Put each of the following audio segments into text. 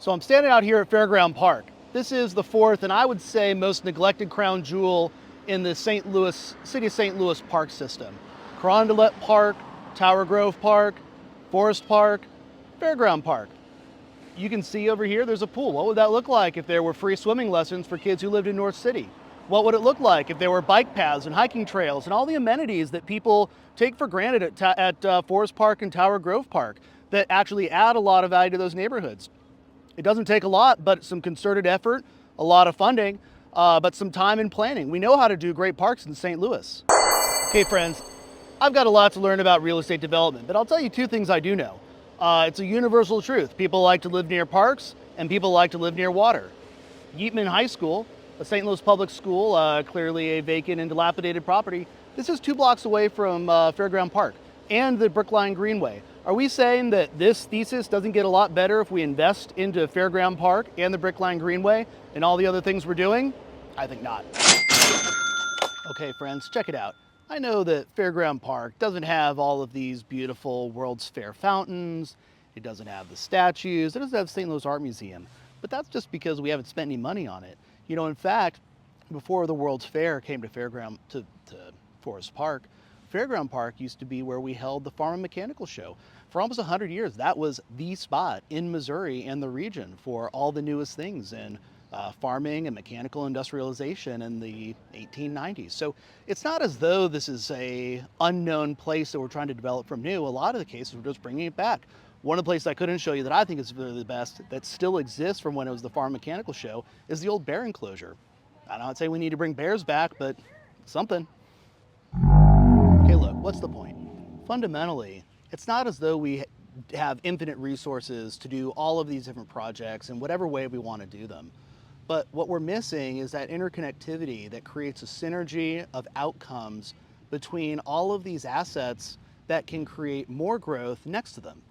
So I'm standing out here at Fairground Park. This is the fourth and I would say most neglected crown jewel in the city of St. Louis park system. Carondelet Park, Tower Grove Park, Forest Park, Fairground Park. You can see over here there's a pool. What would that look like if there were free swimming lessons for kids who lived in North City? What would it look like if there were bike paths and hiking trails and all the amenities that people take for granted at Forest Park and Tower Grove Park that actually add a lot of value to those neighborhoods? It doesn't take a lot, but some concerted effort, a lot of funding, but some time and planning. We know how to do great parks in St. Louis. Okay, friends, I've got a lot to learn about real estate development, but I'll tell you two things I do know. It's a universal truth. People like to live near parks, and people like to live near water. Yeatman High School, a St. Louis public school, clearly a vacant and dilapidated property. This is 2 blocks away from Fairground Park and the Brookline Greenway. Are we saying that this thesis doesn't get a lot better if we invest into Fairground Park and the Brookline Greenway and all the other things we're doing? I think not. Okay, friends, check it out. I know that Fairground Park doesn't have all of these beautiful World's Fair fountains. It doesn't have the statues. It doesn't have the St. Louis Art Museum. But that's just because we haven't spent any money on it. You know, in fact, before the World's Fair came to Forest Park, Fairground Park used to be where we held the Farm and Mechanical Show. For almost 100 years, that was the spot in Missouri and the region for all the newest things in farming and mechanical industrialization in the 1890s. So it's not as though this is a unknown place that we're trying to develop from new. A lot of the cases, we're just bringing it back. One of the places I couldn't show you that I think is really the best that still exists from when it was the Farm Mechanical Show is the old bear enclosure. I'm not saying we need to bring bears back, but something. Okay, look, what's the point? Fundamentally, it's not as though we have infinite resources to do all of these different projects in whatever way we want to do them. But what we're missing is that interconnectivity that creates a synergy of outcomes between all of these assets that can create more growth next to them.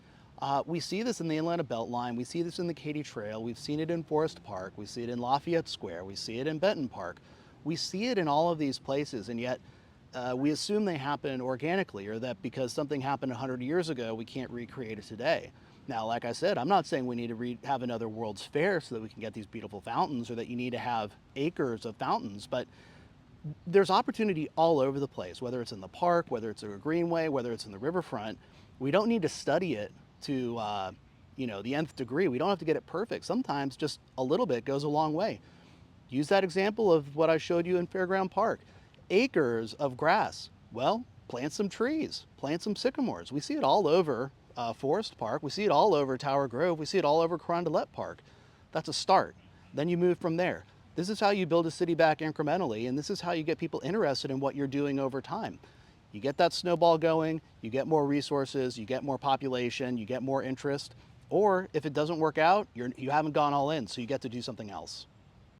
We see this in the Atlanta Beltline, we see this in the Katy Trail, we've seen it in Forest Park, we see it in Lafayette Square, we see it in Benton Park. We see it in all of these places, and yet we assume they happen organically, or that because something happened 100 years ago, we can't recreate it today. Now, like I said, I'm not saying we need to have another World's Fair so that we can get these beautiful fountains, or that you need to have acres of fountains, but there's opportunity all over the place, whether it's in the park, whether it's a greenway, whether it's in the riverfront. We don't need to study it to the nth degree. We don't have to get it perfect. Sometimes just a little bit goes a long way. Use that example of what I showed you in Fairground Park. Acres of grass. Well, plant some trees, plant some sycamores. We see it all over Forest Park. We see it all over Tower Grove. We see it all over Carondelet Park. That's a start. Then you move from there. This is how you build a city back incrementally, and this is how you get people interested in what you're doing over time. You get that snowball going, you get more resources, you get more population, you get more interest, or if it doesn't work out, you haven't gone all in, so you get to do something else.